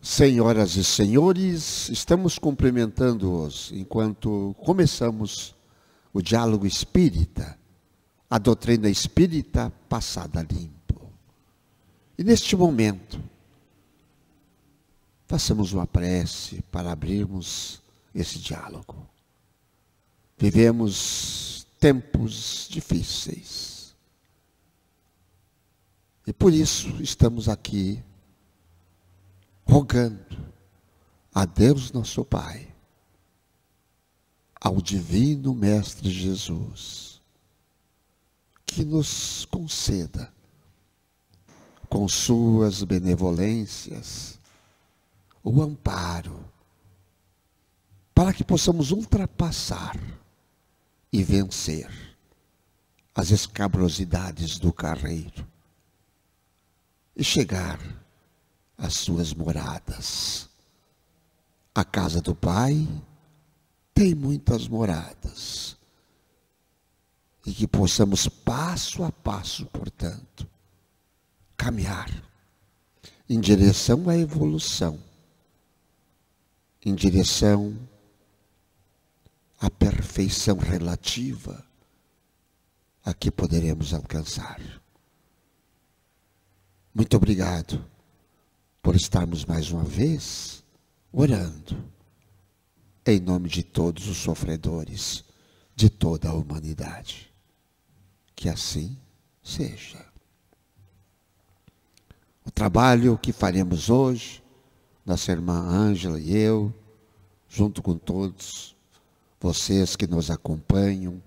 Senhoras e senhores, estamos cumprimentando-os enquanto começamos o diálogo espírita, a doutrina espírita passada limpo. E neste momento, façamos uma prece para abrirmos esse diálogo. Vivemos tempos difíceis. E por isso estamos aqui rogando a Deus nosso Pai, ao Divino Mestre Jesus, que nos conceda, com suas benevolências, o amparo, para que possamos ultrapassar e vencer as escabrosidades do carreiro e chegar às suas moradas. A casa do Pai tem muitas moradas. E que possamos passo a passo, portanto, caminhar em direção à evolução, em direção à perfeição relativa a que poderemos alcançar. Muito obrigado por estarmos mais uma vez orando em nome de todos os sofredores de toda a humanidade. Que assim seja. O trabalho que faremos hoje, nossa irmã Ângela e eu, junto com todos vocês que nos acompanham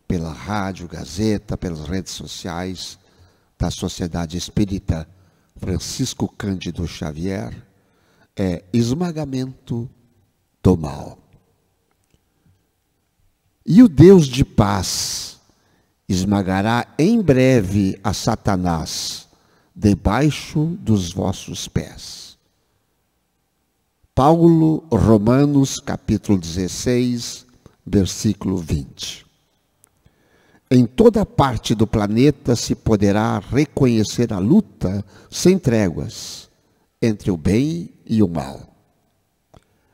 pela rádio, Gazeta, pelas redes sociais da Sociedade Espírita Francisco Cândido Xavier, é esmagamento do mal. E o Deus de paz esmagará em breve a Satanás debaixo dos vossos pés. Paulo, Romanos, capítulo 16, versículo 20. Em toda parte do planeta se poderá reconhecer a luta sem tréguas entre o bem e o mal.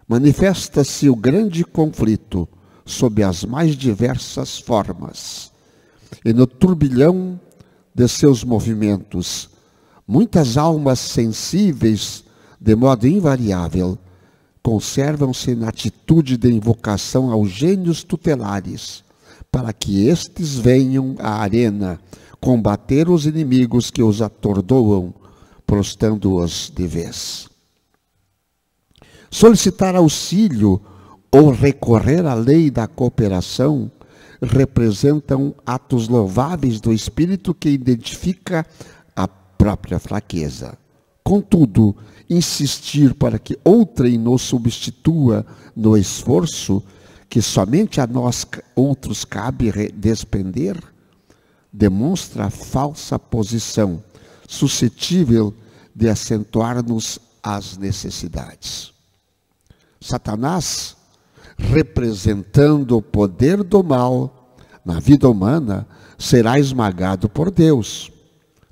Manifesta-se o grande conflito sob as mais diversas formas, e no turbilhão de seus movimentos, muitas almas sensíveis, de modo invariável, conservam-se na atitude de invocação aos gênios tutelares, para que estes venham à arena combater os inimigos que os atordoam, prostrando-os de vez. Solicitar auxílio ou recorrer à lei da cooperação representam atos louváveis do espírito que identifica a própria fraqueza. Contudo, insistir para que outrem nos substitua no esforço que somente a nós outros cabe despender, demonstra falsa posição, suscetível de acentuar-nos as necessidades. Satanás, representando o poder do mal na vida humana, será esmagado por Deus.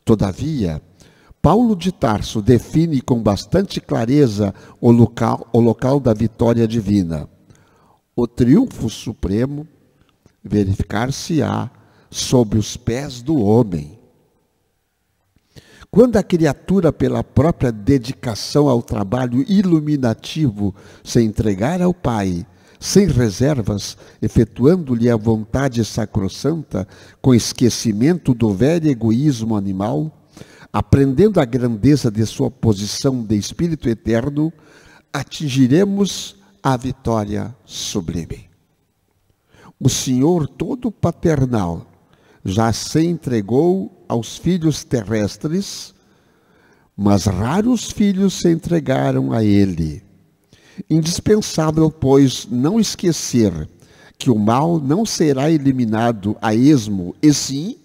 Todavia, Paulo de Tarso define com bastante clareza o local da vitória divina. O triunfo supremo verificar-se-á sob os pés do homem. Quando a criatura, pela própria dedicação ao trabalho iluminativo, se entregar ao Pai, sem reservas, efetuando-lhe a vontade sacrossanta, com esquecimento do velho egoísmo animal, aprendendo a grandeza de sua posição de Espírito eterno, atingiremos a vitória sublime. O Senhor todo paternal já se entregou aos filhos terrestres, mas raros filhos se entregaram a Ele. Indispensável, pois, não esquecer que o mal não será eliminado a esmo, e sim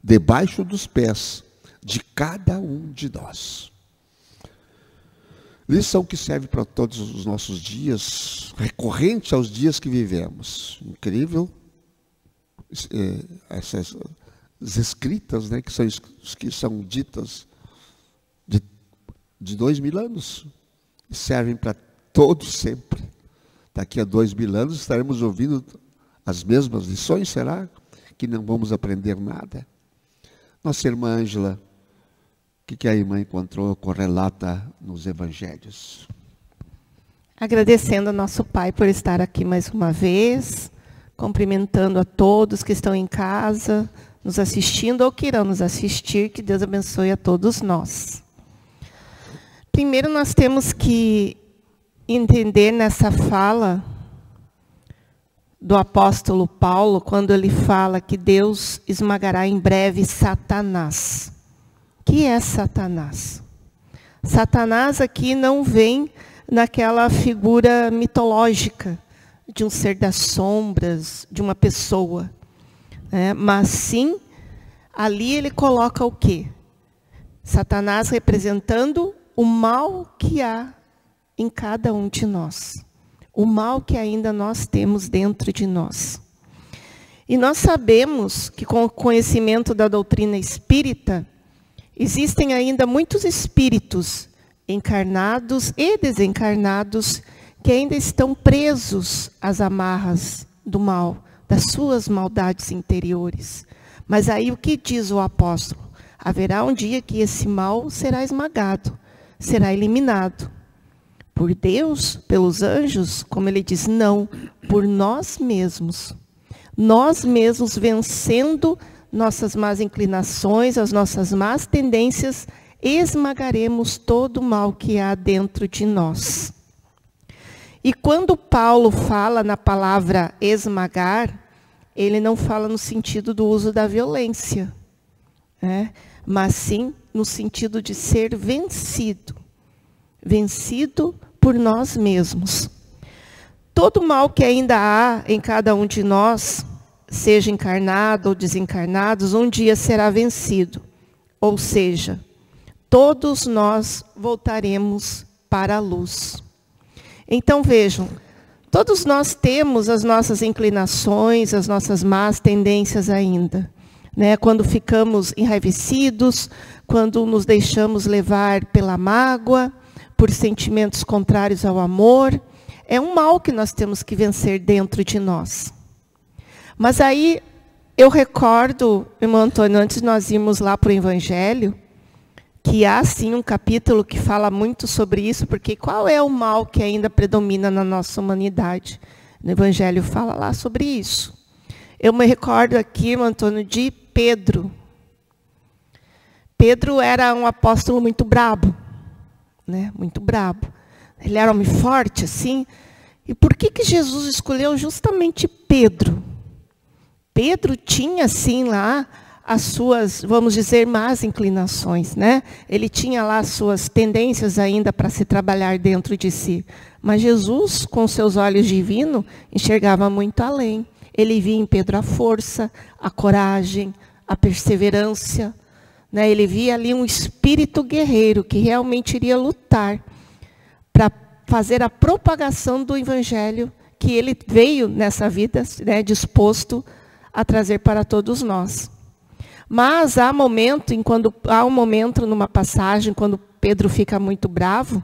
debaixo dos pés de cada um de nós. Lição que serve para todos os nossos dias, recorrente aos dias que vivemos. Incrível, essas escritas, né, que são ditas de 2000 anos. servem para todos sempre. Daqui a 2000 anos estaremos ouvindo as mesmas lições, será que não vamos aprender nada? Nossa irmã Ângela, o que a irmã encontrou, correlata nos evangelhos? Agradecendo ao nosso Pai por estar aqui mais uma vez, cumprimentando a todos que estão em casa, nos assistindo ou que irão nos assistir, que Deus abençoe a todos nós. Primeiro nós temos que entender nessa fala do apóstolo Paulo, quando ele fala que Deus esmagará em breve Satanás. O que é Satanás? Satanás aqui não vem naquela figura mitológica de um ser das sombras, de uma pessoa. Mas sim, ali ele coloca o quê? Satanás representando o mal que há em cada um de nós. O mal que ainda nós temos dentro de nós. E nós sabemos que com o conhecimento da doutrina espírita, existem ainda muitos espíritos encarnados e desencarnados que ainda estão presos às amarras do mal, das suas maldades interiores. Mas aí o que diz o apóstolo? Haverá um dia que esse mal será esmagado, será eliminado. Por Deus, pelos anjos, como ele diz, não, por nós mesmos. Nós mesmos vencendo nossas más inclinações, as nossas más tendências, esmagaremos todo o mal que há dentro de nós. E quando Paulo fala na palavra esmagar, ele não fala no sentido do uso da violência, mas sim no sentido de ser vencido. Vencido por nós mesmos. Todo mal que ainda há em cada um de nós, seja encarnado ou desencarnados, um dia será vencido. Ou seja, todos nós voltaremos para a luz. Então vejam, todos nós temos as nossas inclinações, as nossas más tendências ainda. Quando ficamos enraivecidos, quando nos deixamos levar pela mágoa, por sentimentos contrários ao amor, é um mal que nós temos que vencer dentro de nós. Mas aí eu recordo, irmão Antônio, antes de nós irmos lá para o Evangelho, que há sim um capítulo que fala muito sobre isso, porque qual é o mal que ainda predomina na nossa humanidade? No Evangelho fala lá sobre isso. Eu me recordo aqui, irmão Antônio, de Pedro. Pedro era um apóstolo muito brabo. Muito brabo. Ele era um homem forte, assim. E por que Jesus escolheu justamente Pedro? Pedro tinha, assim, lá as suas, vamos dizer, más inclinações, Ele tinha lá as suas tendências ainda para se trabalhar dentro de si. Mas Jesus, com seus olhos divinos, enxergava muito além. Ele via em Pedro a força, a coragem, a perseverança. Ele via ali um espírito guerreiro que realmente iria lutar para fazer a propagação do Evangelho que ele veio nessa vida, disposto a trazer para todos nós. Mas há um momento numa passagem, quando Pedro fica muito bravo,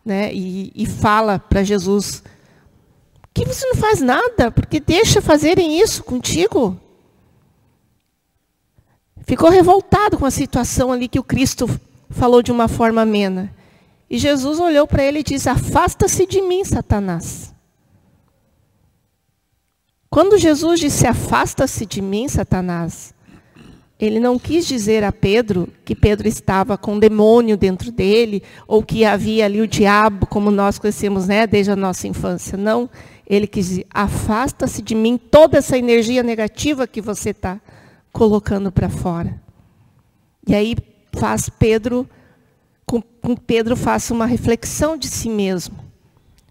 e fala para Jesus, que você não faz nada, porque deixa fazerem isso contigo. Ficou revoltado com a situação ali que o Cristo falou de uma forma amena. E Jesus olhou para ele e disse, afasta-se de mim, Satanás. Quando Jesus disse, afasta-se de mim, Satanás, ele não quis dizer a Pedro que Pedro estava com um demônio dentro dele, ou que havia ali o diabo, como nós conhecemos, desde a nossa infância. Não, ele quis dizer, afasta-se de mim toda essa energia negativa que você está colocando para fora. E aí Pedro faça uma reflexão de si mesmo,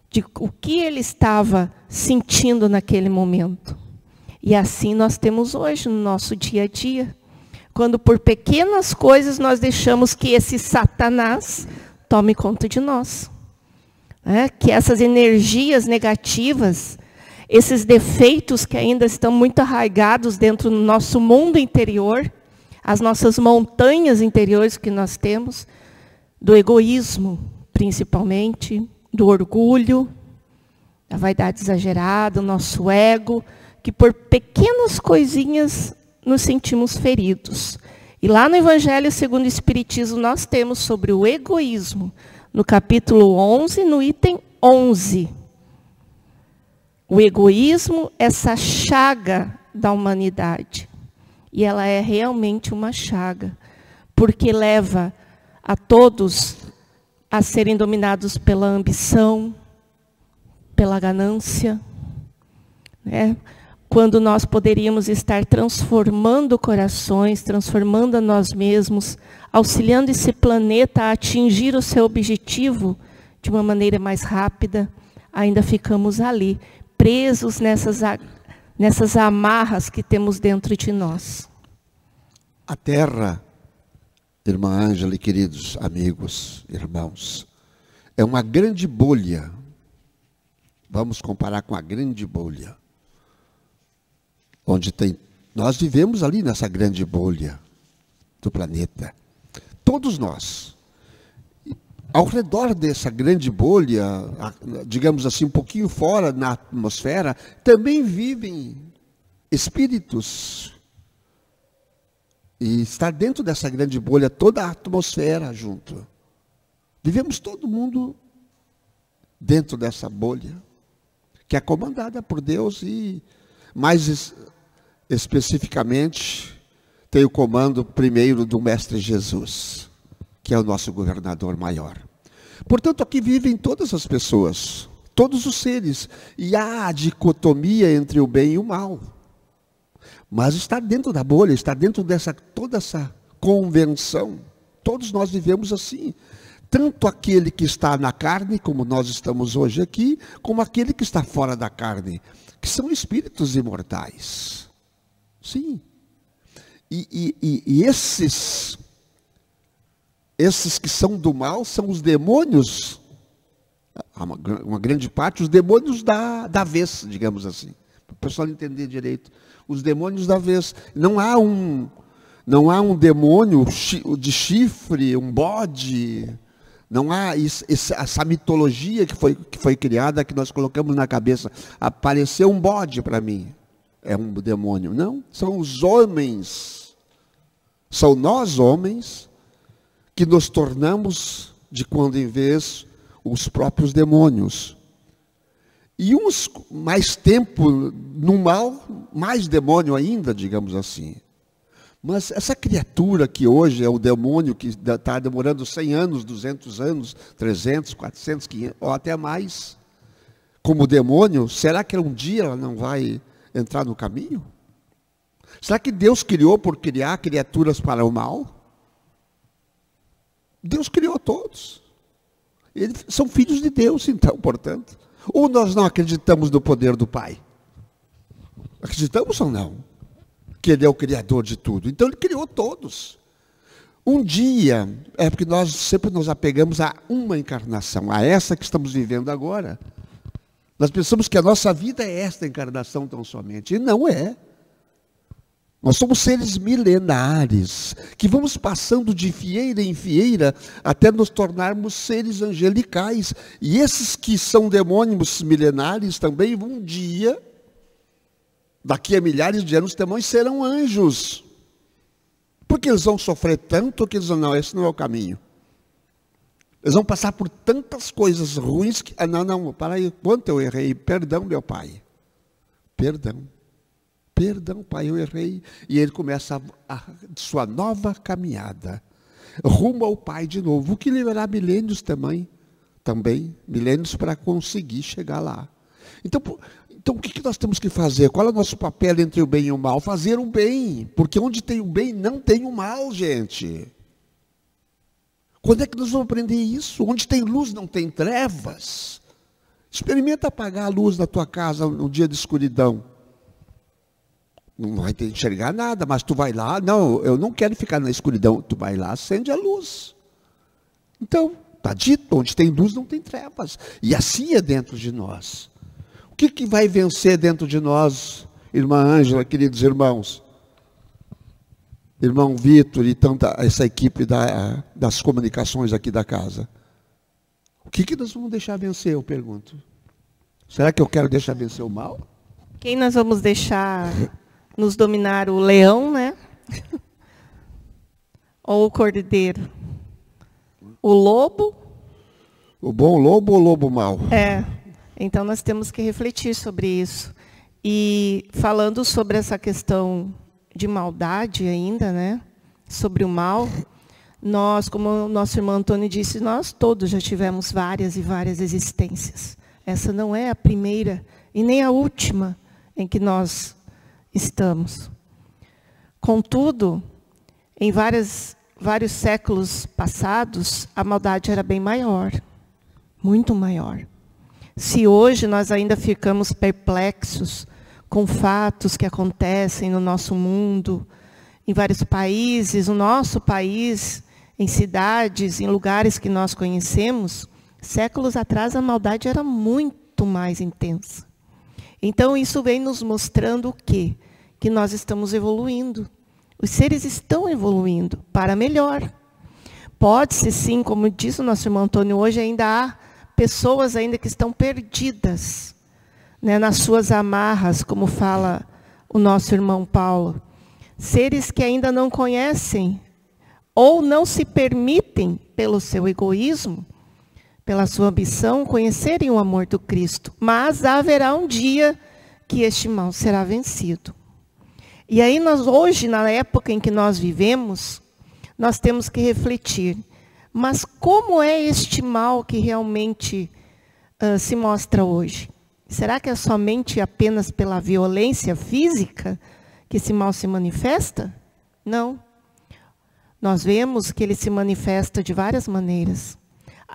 de o que ele estava sentindo naquele momento. E assim nós temos hoje no nosso dia a dia, quando por pequenas coisas nós deixamos que esse Satanás tome conta de nós. Que essas energias negativas, esses defeitos que ainda estão muito arraigados dentro do nosso mundo interior, as nossas montanhas interiores que nós temos, do egoísmo, principalmente, do orgulho, da vaidade exagerada, o nosso ego, que por pequenas coisinhas nos sentimos feridos. E lá no Evangelho segundo o Espiritismo nós temos sobre o egoísmo, no capítulo 11, no item 11. O egoísmo, essa chaga da humanidade. E ela é realmente uma chaga, porque leva a todos a serem dominados pela ambição, pela ganância, né? Quando nós poderíamos estar transformando corações, transformando a nós mesmos, auxiliando esse planeta a atingir o seu objetivo de uma maneira mais rápida, ainda ficamos ali, presos nessas amarras que temos dentro de nós. A Terra, irmã Ângela e queridos amigos, irmãos, é uma grande bolha. Vamos comparar com a grande bolha. Onde nós vivemos ali nessa grande bolha do planeta. Todos nós. Ao redor dessa grande bolha, digamos assim, um pouquinho fora na atmosfera, também vivem espíritos. E está dentro dessa grande bolha toda a atmosfera junto. Vivemos todo mundo dentro dessa bolha, que é comandada por Deus e mais especificamente tem o comando primeiro do Mestre Jesus, que é o nosso governador maior. Portanto, aqui vivem todas as pessoas, todos os seres, e há a dicotomia entre o bem e o mal. Mas está dentro da bolha, está dentro dessa toda essa convenção. Todos nós vivemos assim. Tanto aquele que está na carne, como nós estamos hoje aqui, como aquele que está fora da carne, que são espíritos imortais. Sim. E esses que são do mal são os demônios, uma grande parte, os demônios da vez, digamos assim. Para o pessoal entender direito. Os demônios da vez. Não há um demônio de chifre, um bode. Não há essa mitologia que foi criada, que nós colocamos na cabeça. Apareceu um bode para mim. É um demônio. Não, são os homens. São nós, homens, que nos tornamos, de quando em vez, os próprios demônios. E uns mais tempo no mal, mais demônio ainda, digamos assim. Mas essa criatura que hoje é o demônio, que está demorando 100 anos, 200 anos, 300, 400, 500, ou até mais, como demônio, será que um dia ela não vai entrar no caminho? Será que Deus criou por criar criaturas para o mal? Deus criou todos. Eles são filhos de Deus, então, portanto. Ou nós não acreditamos no poder do Pai? Acreditamos ou não? Que Ele é o Criador de tudo. Então Ele criou todos. Um dia, é porque nós sempre nos apegamos a uma encarnação, a essa que estamos vivendo agora. Nós pensamos que a nossa vida é esta encarnação tão somente. E não é. Nós somos seres milenares, que vamos passando de fieira em fieira até nos tornarmos seres angelicais. E esses que são demônios milenares também, um dia, daqui a milhares de anos, também serão anjos. Porque eles vão sofrer tanto que eles vão, não, esse não é o caminho. Eles vão passar por tantas coisas ruins que, para aí, quanto eu errei, perdão, meu Pai. Perdão, Pai, eu errei. E ele começa a sua nova caminhada, rumo ao Pai de novo, o que levará milênios também, milênios para conseguir chegar lá. Então o que nós temos que fazer? Qual é o nosso papel entre o bem e o mal? Fazer o bem, porque onde tem o bem, não tem o mal, gente. Quando é que nós vamos aprender isso? Onde tem luz, não tem trevas. Experimenta apagar a luz da tua casa no dia de escuridão. Não vai ter que enxergar nada, mas tu vai lá, não, eu não quero ficar na escuridão. Tu vai lá, acende a luz. Então, está dito, onde tem luz não tem trevas. E assim é dentro de nós. O que vai vencer dentro de nós, irmã Ângela, queridos irmãos? Irmão Vitor e tanta essa equipe das comunicações aqui da casa. O que nós vamos deixar vencer, eu pergunto? Será que eu quero deixar vencer o mal? Quem nós vamos deixar nos dominar? O leão, né? Ou o cordeiro? O lobo? O bom lobo ou o lobo mau? Então nós temos que refletir sobre isso. E falando sobre essa questão de maldade ainda, né? Sobre o mal, nós, como o nosso irmão Antônio disse, nós todos já tivemos várias e várias existências. Essa não é a primeira e nem a última em que nós estamos. Contudo, em vários séculos passados, a maldade era bem maior, muito maior. Se hoje nós ainda ficamos perplexos com fatos que acontecem no nosso mundo, em vários países, no nosso país, em cidades, em lugares que nós conhecemos, séculos atrás a maldade era muito mais intensa. Então isso vem nos mostrando o quê? Que nós estamos evoluindo. Os seres estão evoluindo para melhor. Pode-se sim, como disse o nosso irmão Antônio, hoje ainda há pessoas ainda que estão perdidas, né, nas suas amarras, como fala o nosso irmão Paulo. Seres que ainda não conhecem ou não se permitem, pelo seu egoísmo, pela sua ambição, conhecerem o amor do Cristo. Mas haverá um dia que este mal será vencido. E aí nós hoje, na época em que nós vivemos, nós temos que refletir. Mas como é este mal que realmente se mostra hoje? Será que é somente apenas pela violência física que esse mal se manifesta? Não. Nós vemos que ele se manifesta de várias maneiras.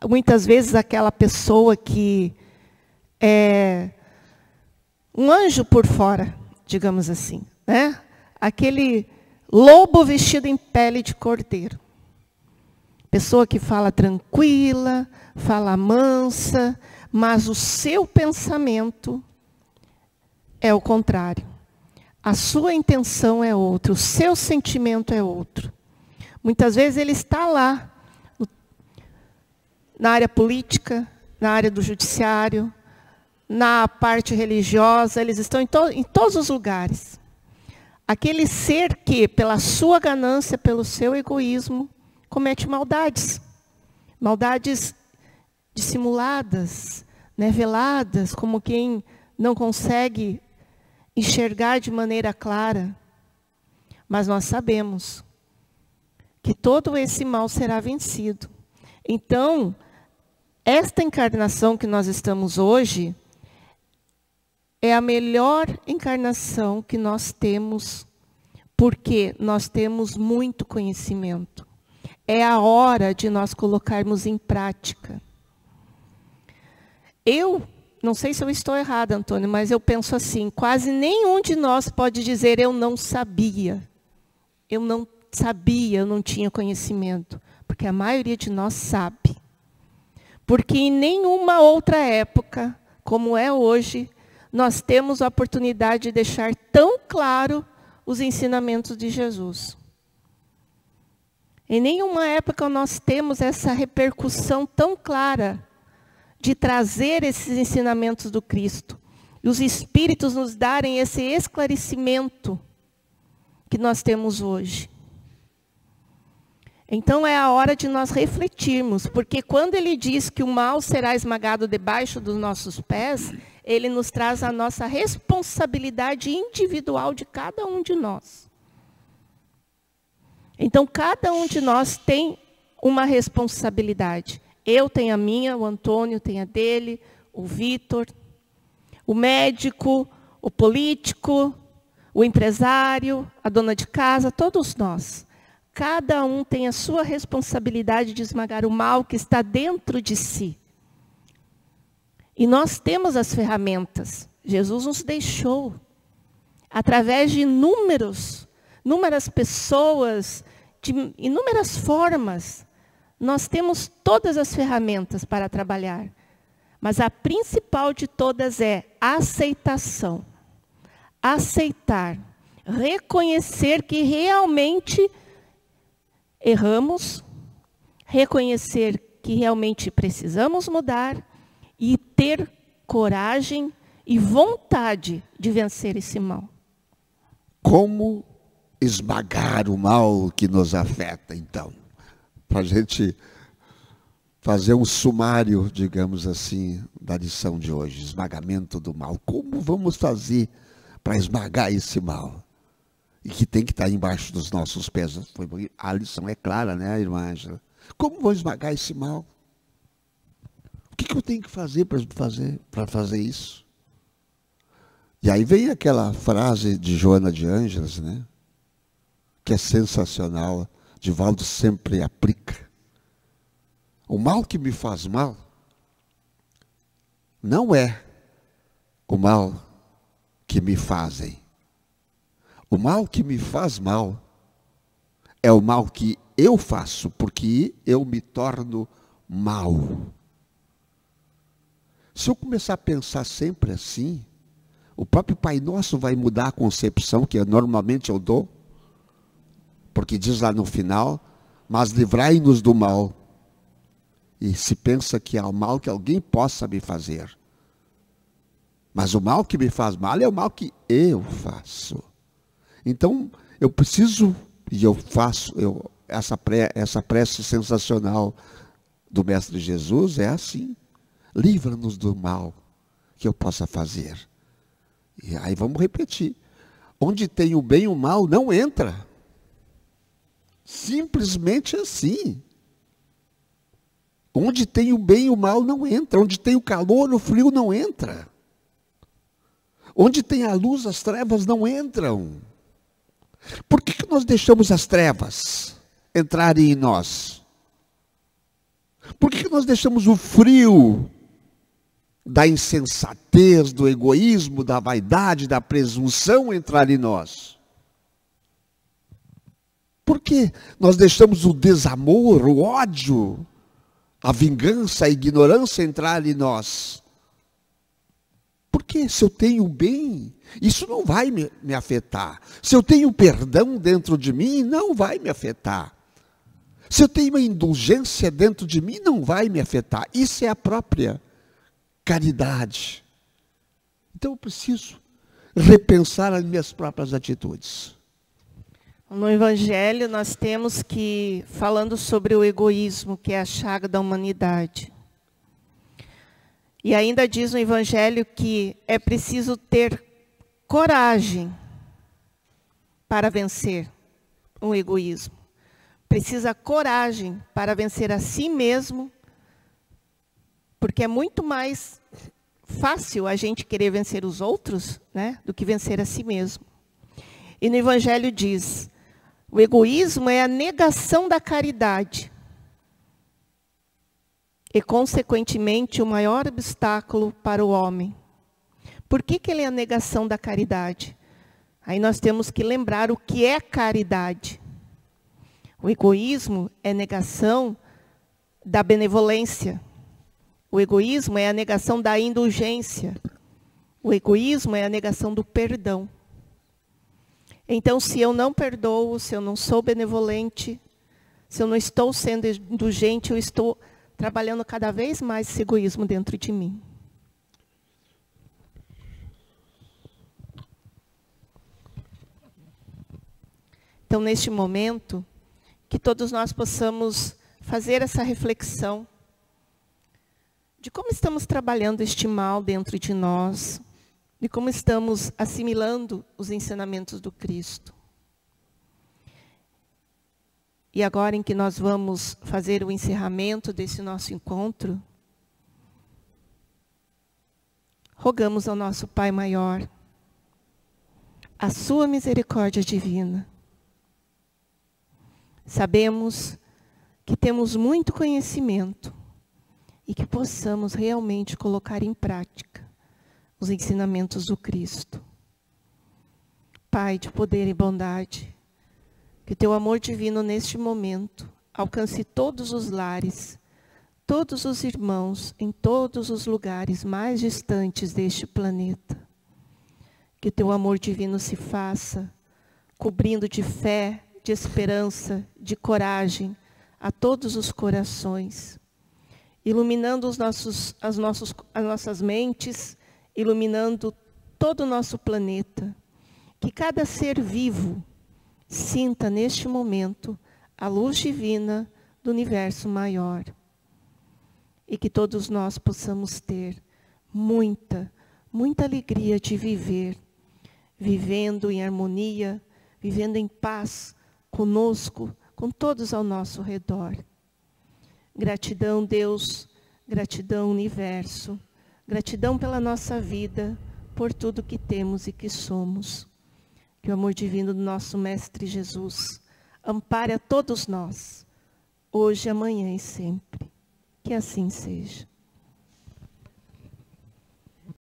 Muitas vezes aquela pessoa que é um anjo por fora, digamos assim, né? Aquele lobo vestido em pele de cordeiro. Pessoa que fala tranquila, fala mansa, mas o seu pensamento é o contrário. A sua intenção é outra, o seu sentimento é outro. Muitas vezes ele está lá, na área política, na área do judiciário, na parte religiosa, eles estão em todos os lugares. Aquele ser que, pela sua ganância, pelo seu egoísmo, comete maldades. Maldades dissimuladas, né, veladas, como quem não consegue enxergar de maneira clara. Mas nós sabemos que todo esse mal será vencido. Então, esta encarnação que nós estamos hoje é a melhor encarnação que nós temos, porque nós temos muito conhecimento. É a hora de nós colocarmos em prática. Eu, não sei se eu estou errada, Antônio, mas eu penso assim, quase nenhum de nós pode dizer eu não sabia. Eu não sabia, eu não tinha conhecimento. Porque a maioria de nós sabe. Porque em nenhuma outra época, como é hoje, nós temos a oportunidade de deixar tão claro os ensinamentos de Jesus. Em nenhuma época nós temos essa repercussão tão clara de trazer esses ensinamentos do Cristo. E os Espíritos nos darem esse esclarecimento que nós temos hoje. Então é a hora de nós refletirmos, porque quando ele diz que o mal será esmagado debaixo dos nossos pés, ele nos traz a nossa responsabilidade individual de cada um de nós. Então cada um de nós tem uma responsabilidade. Eu tenho a minha, o Antônio tem a dele, o Vitor, o médico, o político, o empresário, a dona de casa, todos nós. Cada um tem a sua responsabilidade de esmagar o mal que está dentro de si. E nós temos as ferramentas. Jesus nos deixou. Através de inúmeras pessoas, de inúmeras formas, nós temos todas as ferramentas para trabalhar. Mas a principal de todas é a aceitação. Aceitar. Reconhecer que realmente erramos, reconhecer que realmente precisamos mudar e ter coragem e vontade de vencer esse mal. Como esmagar o mal que nos afeta, então? Para a gente fazer um sumário, digamos assim, da lição de hoje, esmagamento do mal. Como vamos fazer para esmagar esse mal? E que tem que estar embaixo dos nossos pés. A lição é clara, né, irmã Ângela? Como vou esmagar esse mal? O que eu tenho que fazer para fazer isso? E aí vem aquela frase de Joana de Ângeles, né? Que é sensacional. Divaldo sempre aplica. O mal que me faz mal não é o mal que me fazem. O mal que me faz mal é o mal que eu faço, porque eu me torno mal. Se eu começar a pensar sempre assim, o próprio Pai Nosso vai mudar a concepção que normalmente eu dou, porque diz lá no final, mas livrai-nos do mal. E se pensa que há o mal que alguém possa me fazer. Mas o mal que me faz mal é o mal que eu faço. Então, eu preciso, e eu faço, essa prece sensacional do Mestre Jesus é assim. Livra-nos do mal que eu possa fazer. E aí vamos repetir. Onde tem o bem e o mal, não entra. Simplesmente assim. Onde tem o bem e o mal, não entra. Onde tem o calor, o frio, não entra. Onde tem a luz, as trevas não entram. Por que nós deixamos as trevas entrarem em nós? Por que nós deixamos o frio da insensatez, do egoísmo, da vaidade, da presunção entrar em nós? Por que nós deixamos o desamor, o ódio, a vingança, a ignorância entrar em nós? Porque se eu tenho bem, isso não vai me afetar. Se eu tenho perdão dentro de mim, não vai me afetar. Se eu tenho uma indulgência dentro de mim, não vai me afetar. Isso é a própria caridade. Então eu preciso repensar as minhas próprias atitudes. No Evangelho nós temos que, falando sobre o egoísmo, que é a chaga da humanidade. E ainda diz no Evangelho que é preciso ter coragem para vencer o egoísmo. Precisa coragem para vencer a si mesmo, porque é muito mais fácil a gente querer vencer os outros, né, do que vencer a si mesmo. E no Evangelho diz, o egoísmo é a negação da caridade. E, consequentemente, o maior obstáculo para o homem. Por que ele é a negação da caridade? Aí nós temos que lembrar o que é caridade. O egoísmo é negação da benevolência. O egoísmo é a negação da indulgência. O egoísmo é a negação do perdão. Então, se eu não perdoo, se eu não sou benevolente, se eu não estou sendo indulgente, eu estou trabalhando cada vez mais esse egoísmo dentro de mim. Então, neste momento, que todos nós possamos fazer essa reflexão de como estamos trabalhando este mal dentro de nós, de como estamos assimilando os ensinamentos do Cristo. E agora em que nós vamos fazer o encerramento desse nosso encontro, rogamos ao nosso Pai Maior a sua misericórdia divina. Sabemos que temos muito conhecimento e que possamos realmente colocar em prática os ensinamentos do Cristo. Pai de poder e bondade, que teu amor divino neste momento alcance todos os lares, todos os irmãos em todos os lugares mais distantes deste planeta. Que teu amor divino se faça, cobrindo de fé, de esperança, de coragem a todos os corações. iluminando as nossas mentes, iluminando todo o nosso planeta. Que cada ser vivo sinta neste momento a luz divina do universo maior. E que todos nós possamos ter muita, muita alegria de viver, vivendo em harmonia, vivendo em paz conosco, com todos ao nosso redor. Gratidão, Deus, gratidão, universo, gratidão pela nossa vida, por tudo que temos e que somos. Que o amor divino do nosso Mestre Jesus ampare a todos nós, hoje, amanhã e sempre. Que assim seja.